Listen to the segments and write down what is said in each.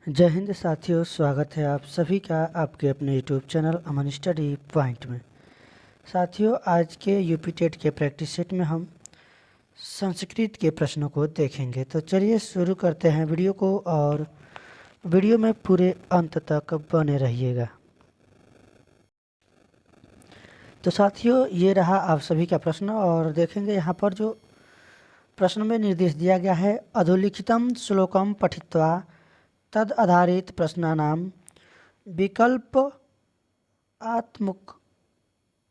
जय हिंद साथियों, स्वागत है आप सभी का आपके अपने यूट्यूब चैनल अमन स्टडी पॉइंट में। साथियों, आज के यूपी टेट के प्रैक्टिस सेट में हम संस्कृत के प्रश्नों को देखेंगे। तो चलिए शुरू करते हैं वीडियो को, और वीडियो में पूरे अंत तक बने रहिएगा। तो साथियों, ये रहा आप सभी का प्रश्न, और देखेंगे यहाँ पर जो प्रश्न में निर्देश दिया गया है, अधोलिखितम श्लोकम पठित्वा तद आधारित प्रश्नानाम विकल्प आत्मक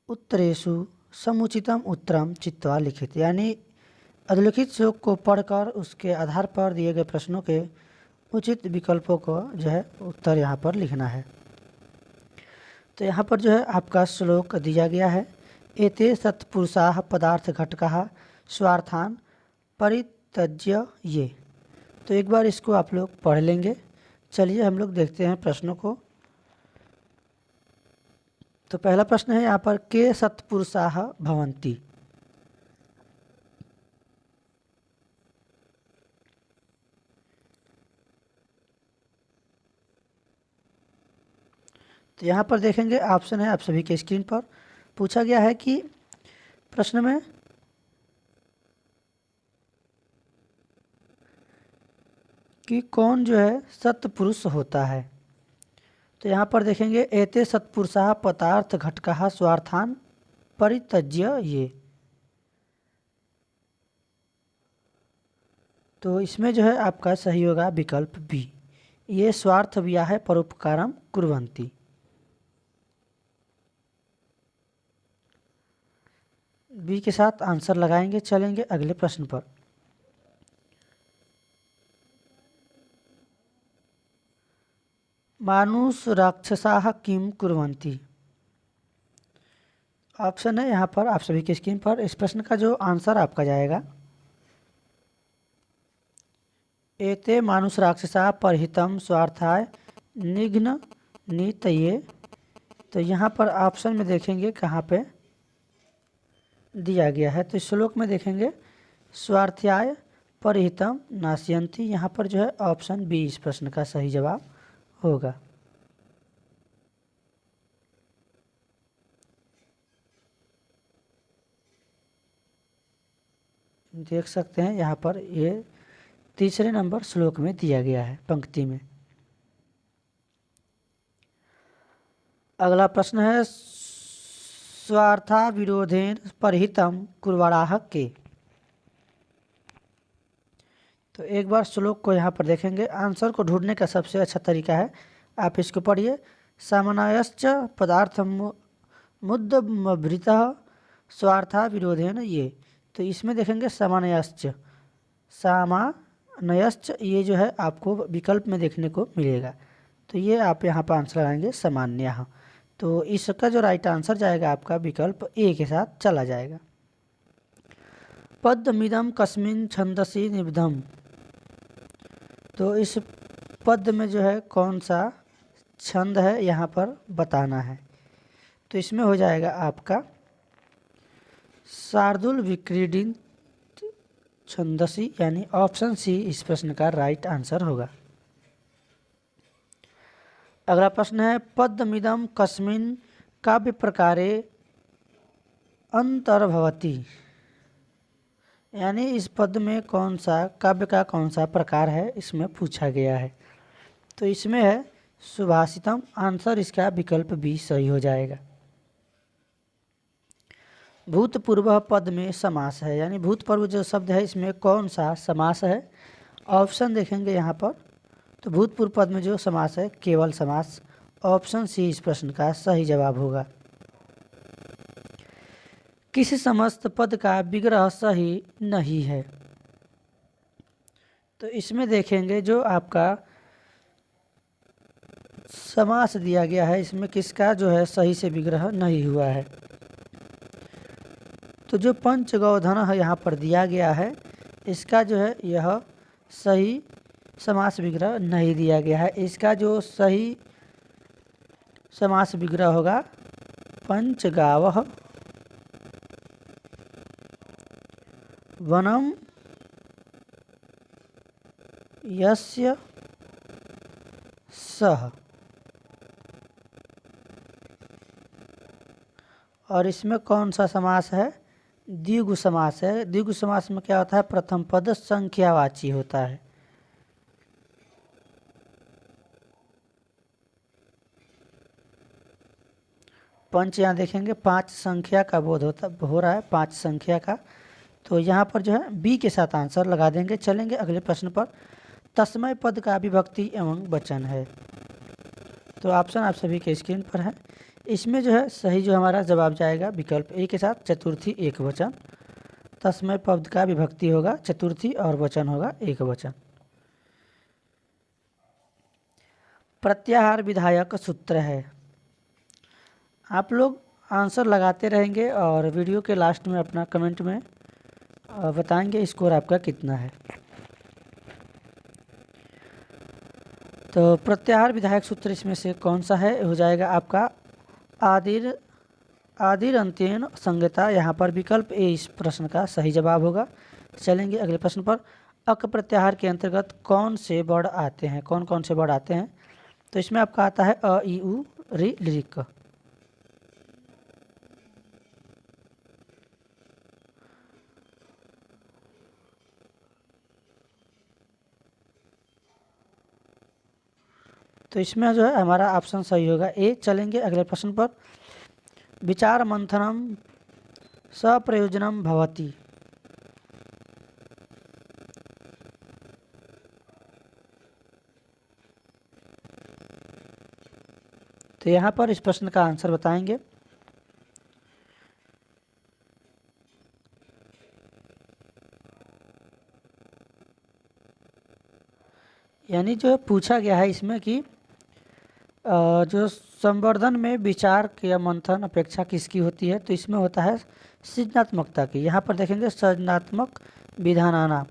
उत्तरेषु समुचितम उत्तरम चित्वा लिखित। यानी अधोलिखित श्लोक को पढ़कर उसके आधार पर दिए गए प्रश्नों के उचित विकल्पों को जो है उत्तर यहाँ पर लिखना है। तो यहाँ पर जो है आपका श्लोक दिया गया है, एते सत्पुरुषाः पदार्थ घटकाः स्वार्थान परित्यज्य ये। तो एक बार इसको आप लोग पढ़ लेंगे। चलिए हम लोग देखते हैं प्रश्नों को। तो पहला प्रश्न है यहाँ पर, के सत्पुरुषाः भवन्ति। तो यहाँ पर देखेंगे ऑप्शन है आप सभी के स्क्रीन पर। पूछा गया है कि प्रश्न में कि कौन जो है सत्पुरुष होता है। तो यहाँ पर देखेंगे, एते सत्पुरुषाः पदार्थ घटकाः स्वार्थान परित्यज्य ये। तो इसमें जो है आपका सही होगा विकल्प बी, ये स्वार्थ व्या है परोपकारम कुर्वन्ति। बी के साथ आंसर लगाएंगे। चलेंगे अगले प्रश्न पर। मानुष राक्षसाः किम कुर्वन्ति। ऑप्शन है यहाँ पर आप सभी के स्क्रीन पर। इस प्रश्न का जो आंसर आपका जाएगा, एते मानुष राक्षसाः परहितम स्वार्थाय निघ्न नीतये। तो यहाँ पर ऑप्शन में देखेंगे कहाँ पे दिया गया है। तो श्लोक में देखेंगे स्वार्थ्याय परहितम नाशयन्ति। यहाँ पर जो है ऑप्शन बी इस प्रश्न का सही जवाब होगा। देख सकते हैं यहाँ पर ये तीसरे नंबर श्लोक में दिया गया है पंक्ति में। अगला प्रश्न है, स्वार्था विरोधेन परहितम कुर्वराः के। तो एक बार श्लोक को यहाँ पर देखेंगे। आंसर को ढूंढने का सबसे अच्छा तरीका है, आप इसको पढ़िए। सामान्यश्च पदार्थ मुद्दभृतः स्वार्था विरोधेन ये। तो इसमें देखेंगे सामान्यश्च, सामान्यश्च ये जो है आपको विकल्प में देखने को मिलेगा। तो ये आप यहाँ पर आंसर लगाएंगे सामान्य। तो इसका जो राइट आंसर जाएगा आपका विकल्प ए के साथ चला जाएगा। पद्यमिदं कस्मिन् छन्दसि निबद्धम्। तो इस पद में जो है कौन सा छंद है यहाँ पर बताना है। तो इसमें हो जाएगा आपका शार्दूल विक्रीडित छंदसी, यानी ऑप्शन सी इस प्रश्न का राइट आंसर होगा। अगला प्रश्न है, पद्यमिदं कस्मिन् काव्य प्रकारे अंतर्भवति। यानी इस पद में कौन सा काव्य का कौन सा प्रकार है, इसमें पूछा गया है। तो इसमें है सुभाषितम। आंसर इसका विकल्प बी सही हो जाएगा। भूतपूर्व पद में समास है, यानी भूतपूर्व जो शब्द है इसमें कौन सा समास है। ऑप्शन देखेंगे यहाँ पर। तो भूतपूर्व पद में जो समास है केवल समास। ऑप्शन सी इस प्रश्न का सही जवाब होगा। किसी समस्त पद का विग्रह सही नहीं है। तो इसमें देखेंगे जो आपका समास दिया गया है, इसमें किसका जो है सही से विग्रह नहीं हुआ है। तो जो पंचगौधन है यहाँ पर दिया गया है, इसका जो है यह सही समास विग्रह नहीं दिया गया है। इसका जो सही समास विग्रह होगा, पंचगावः वनम यस्य सह। और इसमें कौन सा समास है? द्विगु समास है। द्विगु समास में क्या होता है? प्रथम पद संख्यावाची होता है। पंच यहाँ देखेंगे 5 संख्या का बोध हो रहा है, 5 संख्या का। तो यहाँ पर जो है बी के साथ आंसर लगा देंगे। चलेंगे अगले प्रश्न पर। तस्मय पद का विभक्ति एवं वचन है। तो ऑप्शन आप सभी के स्क्रीन पर है। इसमें जो है सही जो हमारा जवाब जाएगा विकल्प ए के साथ, चतुर्थी एक वचन। तस्मय पद का विभक्ति होगा चतुर्थी और वचन होगा एक वचन। प्रत्याहार विधायक सूत्र है। आप लोग आंसर लगाते रहेंगे और वीडियो के लास्ट में अपना कमेंट में बताएंगे स्कोर आपका कितना है। तो प्रत्याहार विधायक सूत्र इसमें से कौन सा है? हो जाएगा आपका आदिर अंत्येन संगता। यहाँ पर विकल्प ए इस प्रश्न का सही जवाब होगा। चलेंगे अगले प्रश्न पर। अक प्रत्याहार के अंतर्गत कौन से वर्ड आते हैं? कौन कौन से वर्ड आते हैं? तो इसमें आपका आता है अ, ई, उ, ऋ, ऋक। तो इसमें जो है हमारा ऑप्शन सही होगा ए। चलेंगे अगले प्रश्न पर। विचार मंथनम सप्रयोजनम भवति। तो यहाँ पर इस प्रश्न का आंसर बताएंगे। यानी जो पूछा गया है इसमें कि जो संवर्धन में विचार या मंथन अपेक्षा किसकी होती है? तो इसमें होता है सृजनात्मकता की। यहाँ पर देखेंगे सृजनात्मक विधानाना,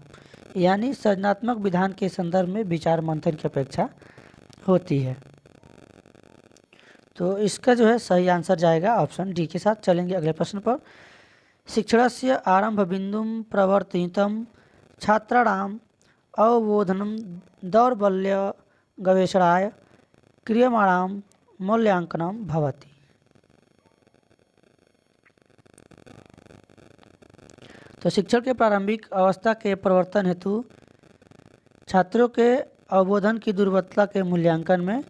यानी सृजनात्मक विधान के संदर्भ में विचार मंथन की अपेक्षा होती है। तो इसका जो है सही आंसर जाएगा ऑप्शन डी के साथ। चलेंगे अगले प्रश्न पर। शिक्षणस्य आरंभ बिंदुम प्रवर्तितम छात्राणाम अवबोधनम दौर्बल्य गवेषणाय क्रियमाणाम मूल्यांकनम भवति। तो शिक्षण के प्रारंभिक अवस्था के प्रवर्तन हेतु छात्रों के अवबोधन की दुर्बलता के मूल्यांकन में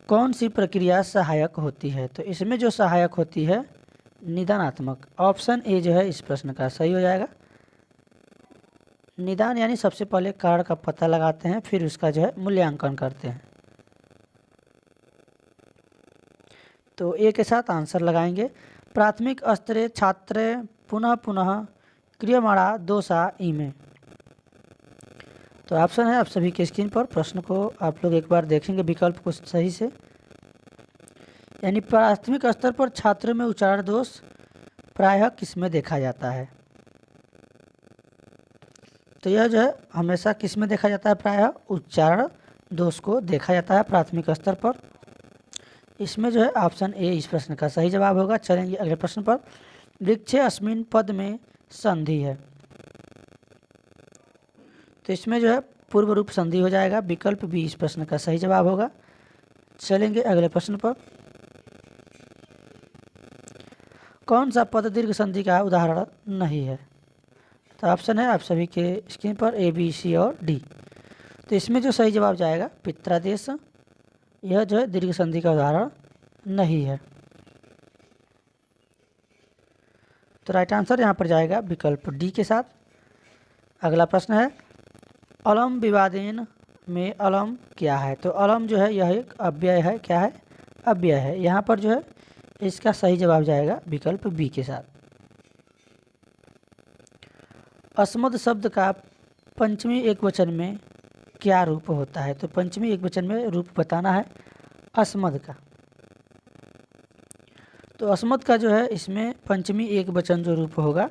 कौन सी प्रक्रिया सहायक होती है? तो इसमें जो सहायक होती है निदानात्मक। ऑप्शन ए जो है इस प्रश्न का सही हो जाएगा। निदान यानी सबसे पहले कारण का पता लगाते हैं, फिर उसका जो है मूल्यांकन करते हैं। तो ए के साथ आंसर लगाएंगे। प्राथमिक स्तरे छात्रे पुनः पुनः क्रियमाणा दोषा इमे। तो ऑप्शन है आप सभी के स्क्रीन पर। प्रश्न को आप लोग एक बार देखेंगे विकल्प को सही से। यानी प्राथमिक स्तर पर छात्रों में उच्चारण दोष प्रायः किसमें देखा जाता है? तो यह जो है हमेशा किसमें देखा जाता है? प्रायः उच्चारण दोष को देखा जाता है प्राथमिक स्तर पर। इसमें जो है ऑप्शन ए इस प्रश्न का सही जवाब होगा। चलेंगे अगले प्रश्न पर। वृक्षे अस्मिन पद में संधि है। तो इसमें जो है पूर्व रूप संधि हो जाएगा। विकल्प बी इस प्रश्न का सही जवाब होगा। चलेंगे अगले प्रश्न पर। कौन सा पद दीर्घ संधि का उदाहरण नहीं है? तो ऑप्शन है आप सभी के स्क्रीन पर ए, बी, सी और डी। तो इसमें जो सही जवाब जाएगा पित्रादेश, यह जो है दीर्घ संधि का उदाहरण नहीं है। तो राइट आंसर यहाँ पर जाएगा विकल्प डी के साथ। अगला प्रश्न है अलम विवादेन में अलम क्या है? तो अलम जो है यह एक अव्यय है। क्या है? अव्यय है। यहाँ पर जो है इसका सही जवाब जाएगा विकल्प बी के साथ। अस्मद शब्द का पंचमी एकवचन में क्या रूप होता है? तो पंचमी एकवचन में रूप बताना है अस्मद का। तो अस्मद का जो है इसमें पंचमी एकवचन जो रूप होगा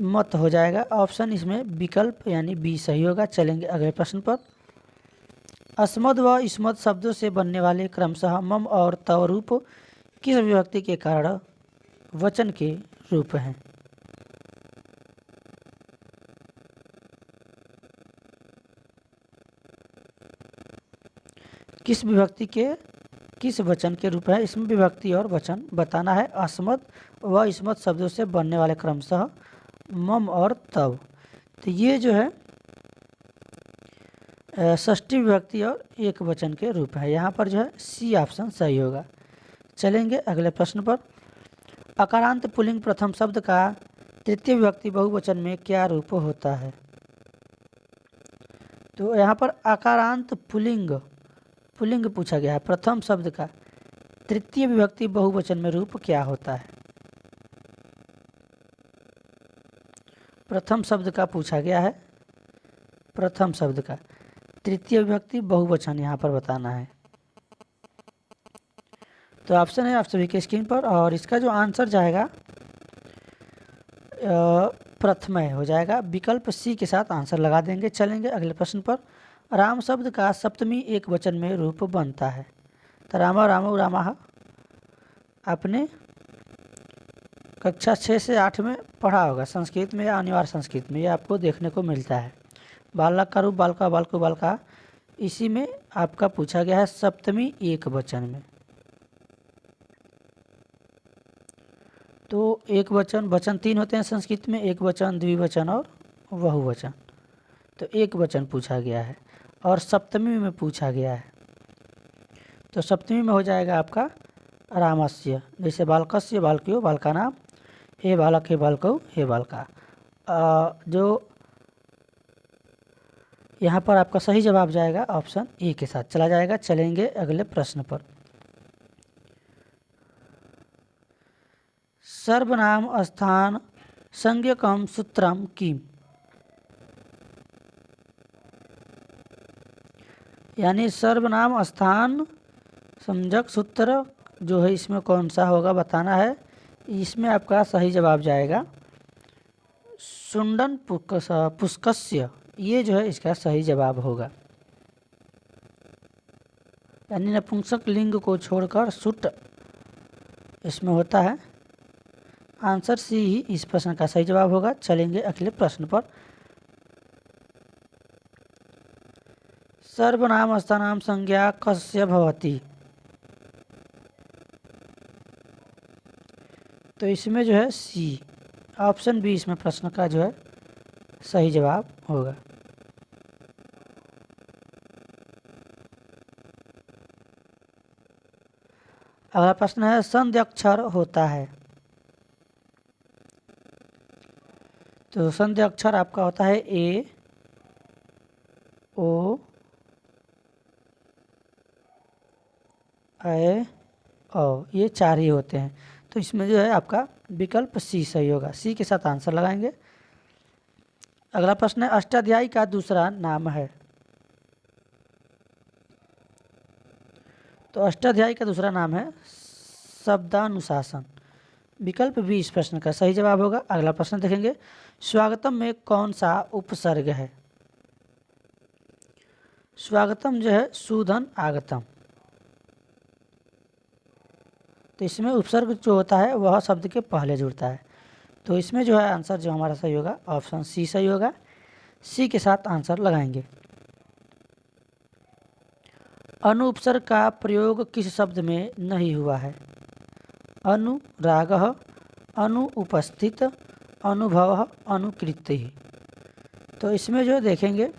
मत हो जाएगा। ऑप्शन इसमें विकल्प यानी बी सही होगा। चलेंगे अगले प्रश्न पर। अस्मद व इस्मद शब्दों से बनने वाले क्रमशः मम और तव रूप किस विभक्ति के कारण वचन के रूप हैं? किस विभक्ति के किस वचन के रूप है? इसमें विभक्ति और वचन बताना है। अस्मत् व इस्मत् शब्दों से बनने वाले क्रमशः मम और तब। तो ये जो है षष्ठी विभक्ति और एक वचन के रूप है। यहाँ पर जो है सी ऑप्शन सही होगा। चलेंगे अगले प्रश्न पर। अकारांत पुल्लिंग प्रथम शब्द का तृतीय विभक्ति बहुवचन में क्या रूप होता है? तो यहाँ पर अकारांत पुल्लिंग पूछा गया है। प्रथम शब्द का तृतीय विभक्ति बहुवचन में रूप क्या होता है? प्रथम शब्द का पूछा गया है। प्रथम शब्द का तृतीय विभक्ति बहुवचन यहाँ पर बताना है। तो ऑप्शन है आप सभी के स्क्रीन पर, और इसका जो आंसर जाएगा प्रथमय हो जाएगा। विकल्प सी के साथ आंसर लगा देंगे। चलेंगे अगले प्रश्न पर। राम शब्द का सप्तमी एक वचन में रूप बनता है। तो रामा रामो रामाह आपने कक्षा 6 से 8 में पढ़ा होगा, संस्कृत में या अनिवार्य संस्कृत में, ये आपको देखने को मिलता है। बालक का रूप बालका बालको बालका, इसी में आपका पूछा गया है सप्तमी एक वचन में। तो एक वचन वचन 3 होते हैं संस्कृत में, एक वचन, द्विवचन और बहुवचन। तो एक वचन पूछा गया है और सप्तमी में पूछा गया है। तो सप्तमी में हो जाएगा आपका रामस्य, जैसे बालकस्य बालक्यो बालका नाम, हे बालक हे बालको हे बालका। जो यहाँ पर आपका सही जवाब जाएगा ऑप्शन ए के साथ चला जाएगा। चलेंगे अगले प्रश्न पर। सर्वनाम स्थान संज्ञकम सूत्रम किम, यानी सर्वनाम स्थान संज्ञक सूत्र जो है इसमें कौन सा होगा बताना है। इसमें आपका सही जवाब जाएगा सुंडन पुष्कस्य, ये जो है इसका सही जवाब होगा। यानी नपुंसक लिंग को छोड़कर सुट इसमें होता है। आंसर सी ही इस प्रश्न का सही जवाब होगा। चलेंगे अगले प्रश्न पर। सर्वनाम स्थानाम संज्ञा कस्य भवति, तो इसमें जो है सी ऑप्शन बी इसमें प्रश्न का जो है सही जवाब होगा। अगला प्रश्न है संधि अक्षर होता है। तो संधि अक्षर आपका होता है ए, ओ, ए, ओ, ये 4 ही होते हैं। तो इसमें जो है आपका विकल्प सी सही होगा। सी के साथ आंसर लगाएंगे। अगला प्रश्न है अष्टाध्यायी का दूसरा नाम है। तो अष्टाध्यायी का दूसरा नाम है शब्दानुशासन। विकल्प बी इस प्रश्न का सही जवाब होगा। अगला प्रश्न देखेंगे स्वागतम में कौन सा उपसर्ग है? स्वागतम जो है सुधन आगतम, तो इसमें उपसर्ग जो होता है वह शब्द के पहले जुड़ता है। तो इसमें जो है आंसर जो हमारा सही होगा ऑप्शन सी सही होगा। सी के साथ आंसर लगाएंगे। अनुपसर्ग का प्रयोग किस शब्द में नहीं हुआ है? अनुरागः, अनुपस्थित, अनुभवः, अनुकृतिः। तो इसमें जो देखेंगे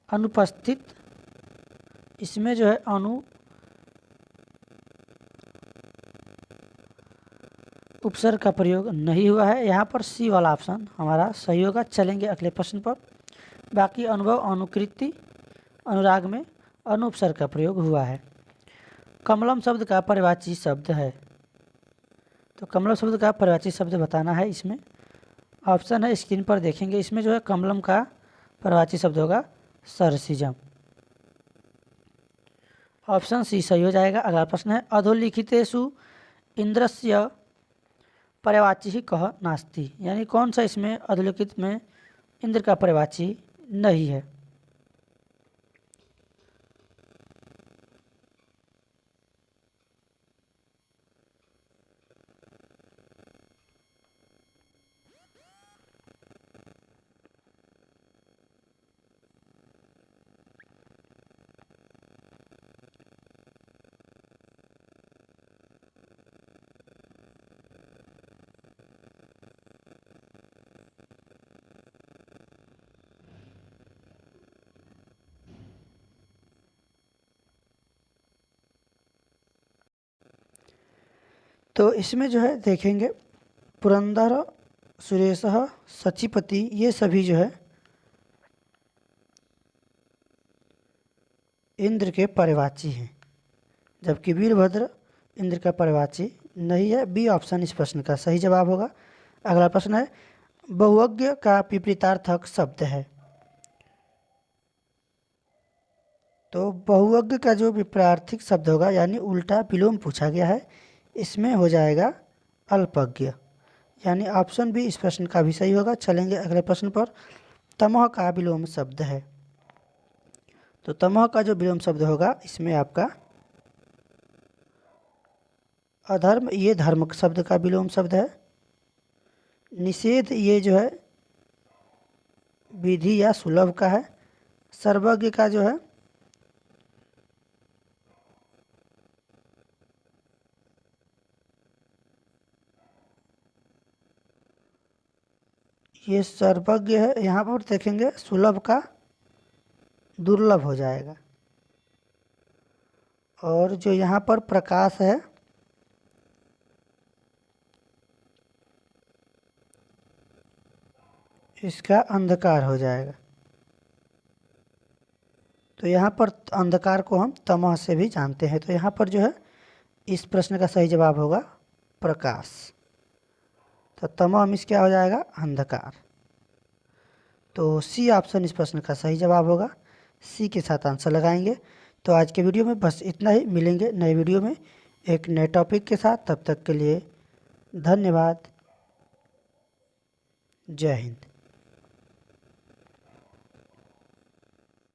अनुपस्थित, इसमें जो है उपसर्ग का प्रयोग नहीं हुआ है। यहाँ पर सी वाला ऑप्शन हमारा सही होगा। चलेंगे अगले प्रश्न पर। बाकी अनुभव, अनुकृति, अनुराग में अनुपसर्ग का प्रयोग हुआ है। कमलम शब्द का परिवाची शब्द है। तो कमलम शब्द का परिवाची शब्द बताना है। इसमें ऑप्शन है स्क्रीन पर देखेंगे। इसमें जो है कमलम का परिवाची शब्द होगा सरसिजम। ऑप्शन सी सही हो जाएगा। अगला प्रश्न है अधोलिखितेषु इंद्रस्य पर्यायवाची कह नास्ति, यानी कौन सा इसमें अधोलिखित में इंद्र का पर्यायवाची नहीं है? तो इसमें जो है देखेंगे पुरंदर, सुरेश, सचिपति ये सभी जो है इंद्र के पर्यवाची हैं, जबकि वीरभद्र इंद्र का पर्यवाची नहीं है। बी ऑप्शन इस प्रश्न का सही जवाब होगा। अगला प्रश्न है बहुअज्ञ का विपरीतार्थक शब्द है। तो बहुअज्ञ का जो विपरीतार्थिक शब्द होगा यानी उल्टा विलोम पूछा गया है, इसमें हो जाएगा अल्पज्ञ, यानी ऑप्शन बी इस प्रश्न का भी सही होगा। चलेंगे अगले प्रश्न पर। तमह का विलोम शब्द है। तो तमह का जो विलोम शब्द होगा इसमें आपका अधर्म, ये धर्म शब्द का विलोम शब्द है। निषेध ये जो है विधि या सुलभ का है। सर्वज्ञ का जो है ये सर्वज्ञ है। यहाँ पर देखेंगे सुलभ का दुर्लभ हो जाएगा। और जो यहाँ पर प्रकाश है इसका अंधकार हो जाएगा। तो यहाँ पर अंधकार को हम तमह से भी जानते हैं। तो यहाँ पर जो है इस प्रश्न का सही जवाब होगा प्रकाश। तो तमह मिस क्या हो जाएगा अंधकार। तो सी ऑप्शन इस प्रश्न का सही जवाब होगा। सी के साथ आंसर लगाएंगे। तो आज के वीडियो में बस इतना ही। मिलेंगे नए वीडियो में एक नए टॉपिक के साथ। तब तक के लिए धन्यवाद। जय हिंद।